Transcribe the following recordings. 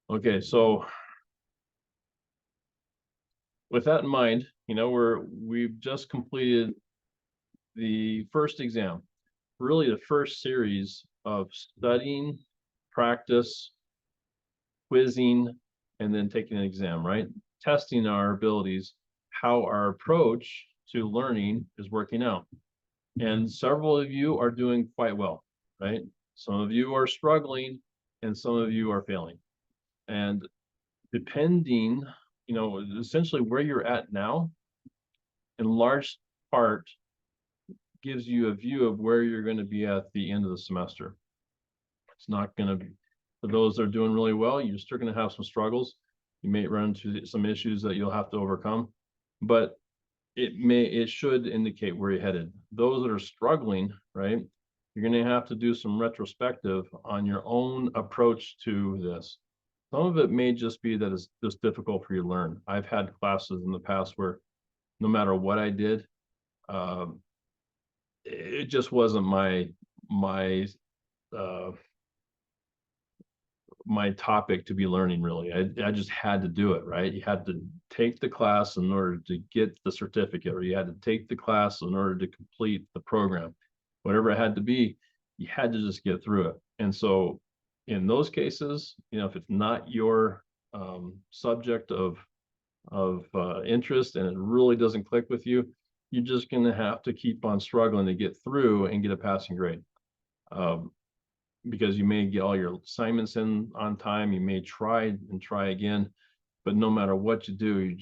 Okay, so with that in mind, we've just completed the first exam, really the first series of studying, practice, quizzing, and then taking an exam, right? Testing our abilities, how our approach to learning is working out. And several of you are doing quite well, right? Some of you are struggling and some of you are failing. And depending, essentially where you're at now, in large part, gives you a view of where you're going to be at the end of the semester. It's not going to be, for those that are doing really well, you're still going to have some struggles. You may run into some issues that you'll have to overcome, but it should indicate where you're headed. Those that are struggling, right, you're going to have to do some retrospective on your own approach to this. Some of it may just be that it's just difficult for you to learn. I've had classes in the past where no matter what I did, it just wasn't my uh, my topic to be learning, really. I just had to do it, right? You had to take the class in order to get the certificate, or you had to take the class in order to complete the program. Whatever it had to be, you had to just get through it. And so in those cases, if it's not your subject of interest and it really doesn't click with you, you're just going to have to keep on struggling to get through and get a passing grade. Because you may get all your assignments in on time, you may try and try again, but no matter what you do,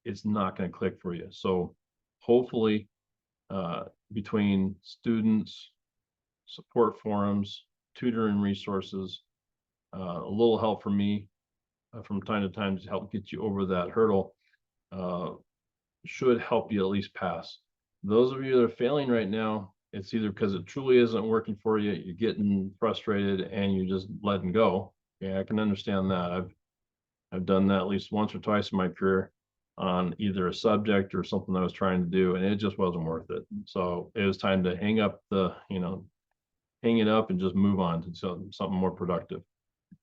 it's not going to click for you. So hopefully, between students, support forums, tutoring resources, a little help from me from time to time to help get you over that hurdle, should help you at least pass. Those of you that are failing right now, it's either because it truly isn't working for you, you're getting frustrated and you're just letting go. Yeah, I can understand that. I've done that at least once or twice in my career on either a subject or something I was trying to do, and it just wasn't worth it. So it was time to hang it up and just move on to something more productive.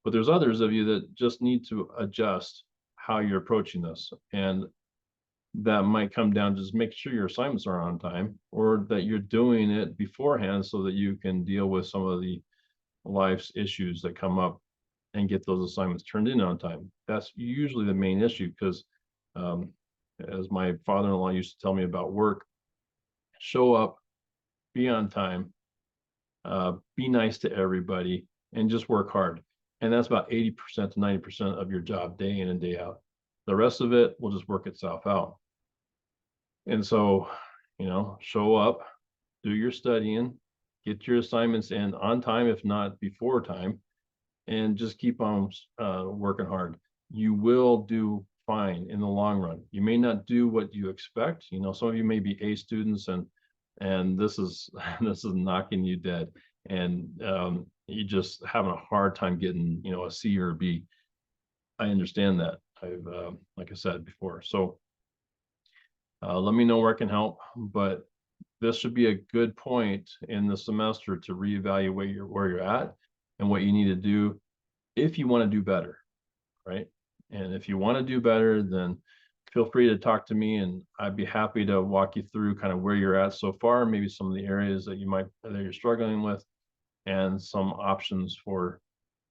But there's others of you that just need to adjust how you're approaching this. And that might come down to just make sure your assignments are on time, or that you're doing it beforehand so that you can deal with some of the life's issues that come up and get those assignments turned in on time. That's usually the main issue, because as my father-in-law used to tell me about work, show up, be on time, be nice to everybody, and just work hard. And that's about 80% to 90% of your job, day in and day out. The rest of it will just work itself out. And so, show up, do your studying, get your assignments in on time, if not before time, and just keep on working hard. You will do fine in the long run. You may not do what you expect. Some of you may be A students, and this is this is knocking you dead, and you just having a hard time getting a C or a B. I understand that. I've like I said before. So let me know where I can help, but this should be a good point in the semester to reevaluate where you're at and what you need to do if you want to do better, right? And if you want to do better, then feel free to talk to me, and I'd be happy to walk you through kind of where you're at so far, maybe some of the areas that you're struggling with, and some options for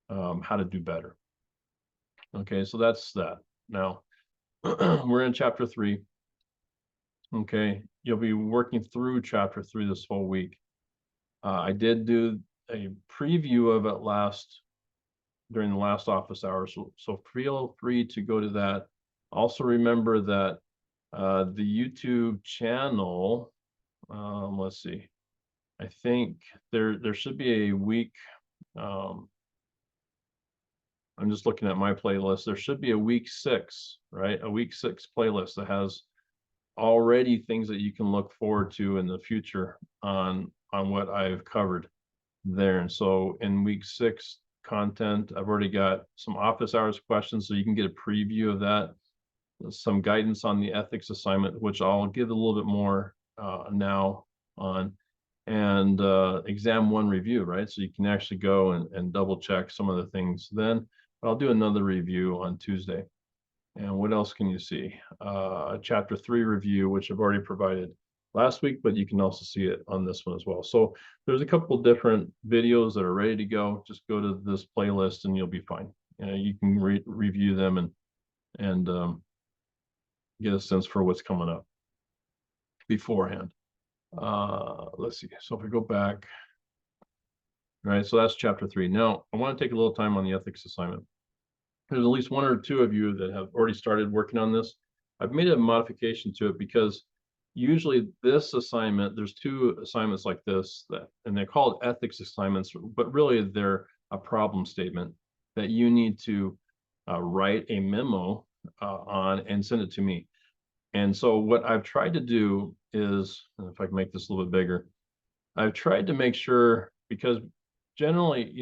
how to do better. Okay, so that's that. Now we're in chapter 3. Okay, you'll be working through chapter 3 this whole week. I did do a preview of it during the last office hours, so feel free to go to that. Also remember that the YouTube channel, let's see, I think there should be a week. I'm just looking at my playlist. There should be a week 6, right? A week 6 playlist that has already things that you can look forward to in the future on what I've covered there. And so in week 6 content, I've already got some office hours questions, so you can get a preview of that, some guidance on the ethics assignment, which I'll give a little bit more now on, and exam 1 review, right? So you can actually go and double check some of the things then. I'll do another review on Tuesday. And what else can you see? Chapter 3 review, which I've already provided last week, but you can also see it on this one as well. So there's a couple different videos that are ready to go. Just go to this playlist and you'll be fine. You can review them and get a sense for what's coming up beforehand. Let's see. So if we go back, right? So that's chapter 3. Now I want to take a little time on the ethics assignment. There's at least one or two of you that have already started working on this. I've made a modification to it because usually this assignment, there's two assignments like this and they're called ethics assignments, but really they're a problem statement that you need to write a memo on and send it to me. And so what I've tried to do is, if I can make this a little bit bigger, I've tried to make sure, because generally,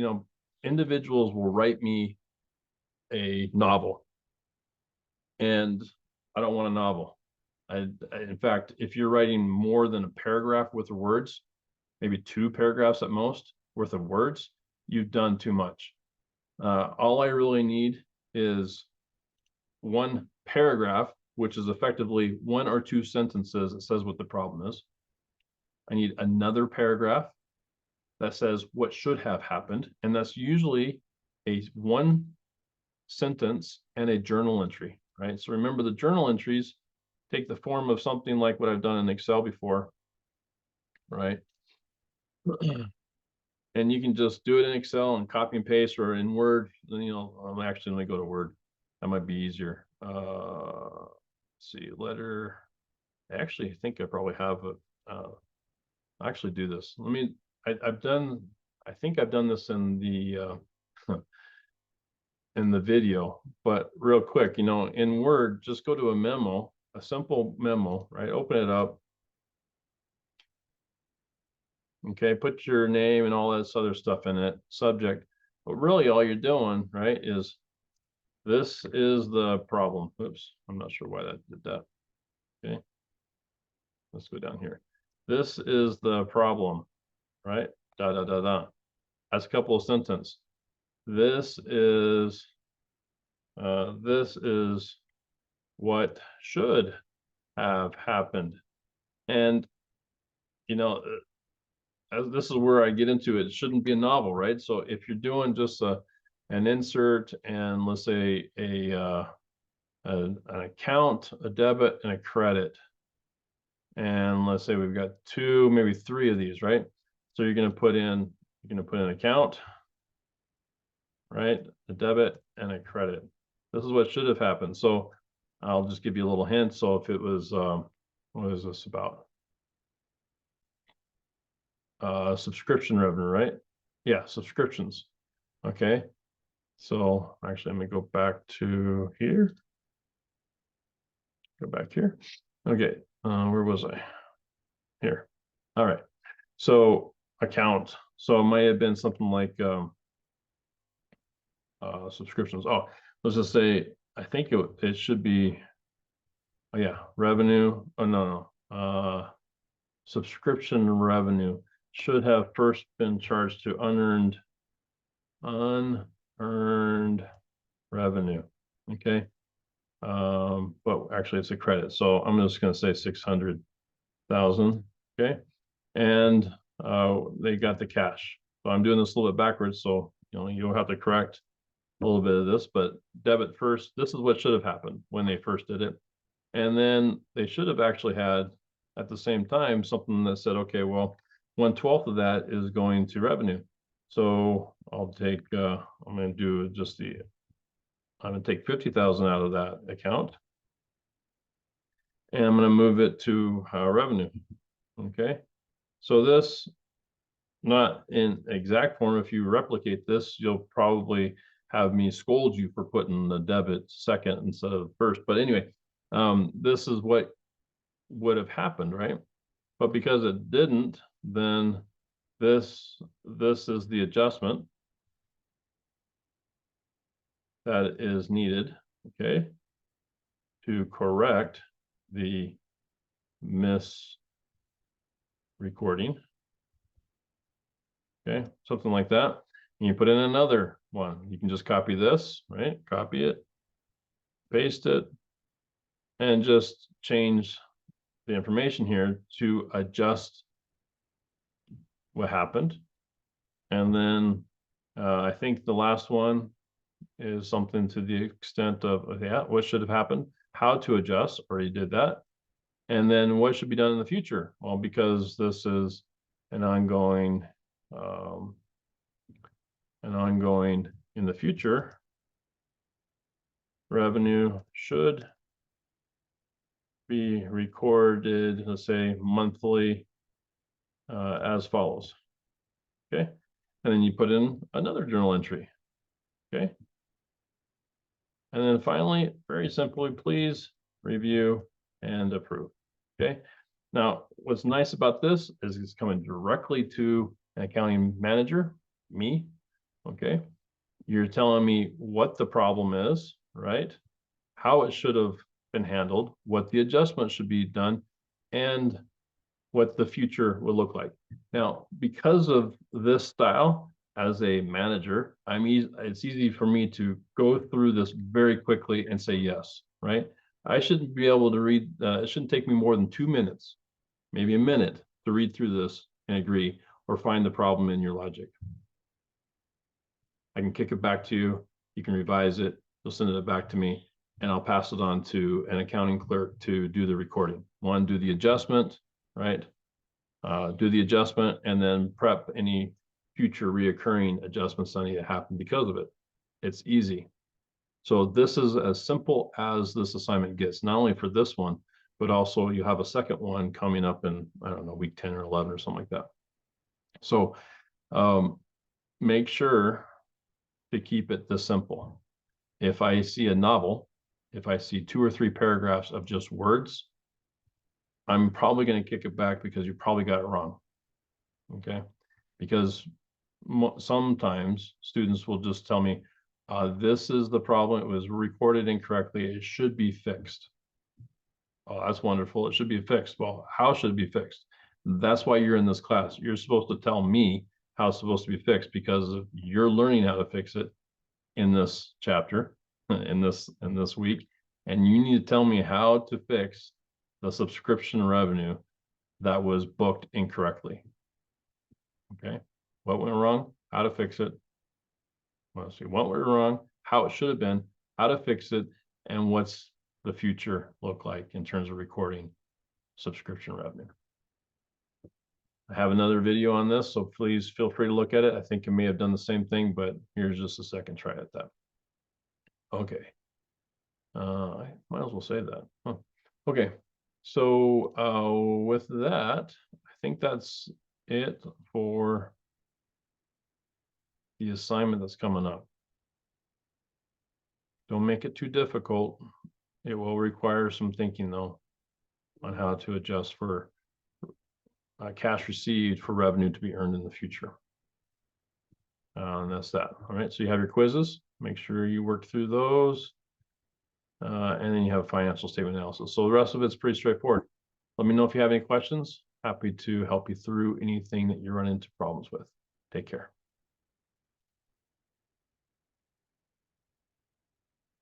individuals will write me a novel and I don't want a novel. In fact, if you're writing more than a paragraph worth of words, maybe 2 paragraphs at most worth of words, you've done too much. All I really need is 1 paragraph, which is effectively 1 or 2 sentences that says what the problem is. I need another paragraph that says what should have happened, and that's usually a 1 sentence and a journal entry, right? So remember, the journal entries take the form of something like what I've done in Excel before, right? And you can just do it in Excel and copy and paste, or in Word. Actually, let me go to Word. That might be easier. Let's see, letter. I actually think I probably have it. Actually do this. I think I've done this in the in the video, but real quick, in Word, just go to a memo, a simple memo, right? Open it up. Okay, put your name and all this other stuff in it, subject. But really all you're doing, right, is this is the problem. Oops, I'm not sure why that did that. Okay, let's go down here. This is the problem, right? Da da da da. That's a couple of sentences. This is what should have happened. And this is where I get into it. It shouldn't be a novel, right? So if you're doing just an insert and let's say an account, a debit, and a credit, and let's say we've got 2, maybe 3 of these, right? So you're going to put in account, right? A debit and a credit. This is what should have happened. So I'll just give you a little hint. So if it was, what is this about? Subscription revenue, right? Yeah, subscriptions. Okay. So actually, let me go back to here. Go back here. Okay. Where was I? Here. All right. So account. So it might have been something like subscriptions. Oh, let's just say, I think it should be, oh yeah, revenue. Oh, no. Subscription revenue should have first been charged to unearned revenue. Okay. But actually it's a credit. So I'm just going to say 600,000. Okay. And they got the cash. So I'm doing this a little bit backwards. So, you'll have to correct a little bit of this, but debit first. This is what should have happened when they first did it. And then they should have actually had at the same time something that said, okay, well, 1/12 of that is going to revenue. So I'll take, I'm going to do just I'm going to take 50,000 out of that account. And I'm going to move it to revenue. Okay. So this, not in exact form, if you replicate this, you'll probably have me scold you for putting the debit second instead of first. But anyway, this is what would have happened, right? But because it didn't, then this is the adjustment that is needed, okay, to correct the misrecording. Okay, something like that. And you put in another one. You can just copy this, right? Copy it, paste it, and just change the information here to adjust what happened. And then I think the last one is something to the extent of, yeah, what should have happened, how to adjust, already did that. And then what should be done in the future? Well, because this is an ongoing in the future, revenue should be recorded, let's say monthly, as follows. Okay. And then you put in another journal entry. Okay. And then finally, very simply, please review and approve. Okay. Now, what's nice about this is it's coming directly to an accounting manager, me. Okay. You're telling me what the problem is, right? How it should have been handled, what the adjustment should be done, and what the future will look like. Now, because of this style, as a manager, it's easy for me to go through this very quickly and say yes, right? I shouldn't be able to read, it shouldn't take me more than 2 minutes, maybe a minute to read through this and agree or find the problem in your logic. I can kick it back to you. You can revise it. You'll send it back to me and I'll pass it on to an accounting clerk to do the recording. One, do the adjustment, right? Do the adjustment and then prep any future reoccurring adjustments that need to happen because of it. It's easy. So this is as simple as this assignment gets, not only for this one, but also you have a second one coming up in, I don't know, week 10 or 11 or something like that. So make sure to keep it this simple. If I see a novel, if I see 2 or 3 paragraphs of just words, I'm probably going to kick it back because you probably got it wrong. Okay. Because sometimes students will just tell me, this is the problem. It was recorded incorrectly. It should be fixed. Oh, that's wonderful. It should be fixed. Well, how should it be fixed? That's why you're in this class. You're supposed to tell me how it's supposed to be fixed because you're learning how to fix it in this chapter, in this week. And you need to tell me how to fix the subscription revenue that was booked incorrectly. Okay. What went wrong? How to fix it? Let's see what went wrong, how it should have been, how to fix it, and what's the future look like in terms of recording subscription revenue. I have another video on this, so please feel free to look at it. I think I may have done the same thing, but here's just a second try at that. Okay. I might as well say that. Huh. Okay. So with that, I think that's it for the assignment that's coming up. Don't make it too difficult. It will require some thinking though on how to adjust for cash received for revenue to be earned in the future. And that's that. All right, so you have your quizzes. Make sure you work through those. And then you have financial statement analysis. So the rest of it's pretty straightforward. Let me know if you have any questions. Happy to help you through anything that you run into problems with. Take care.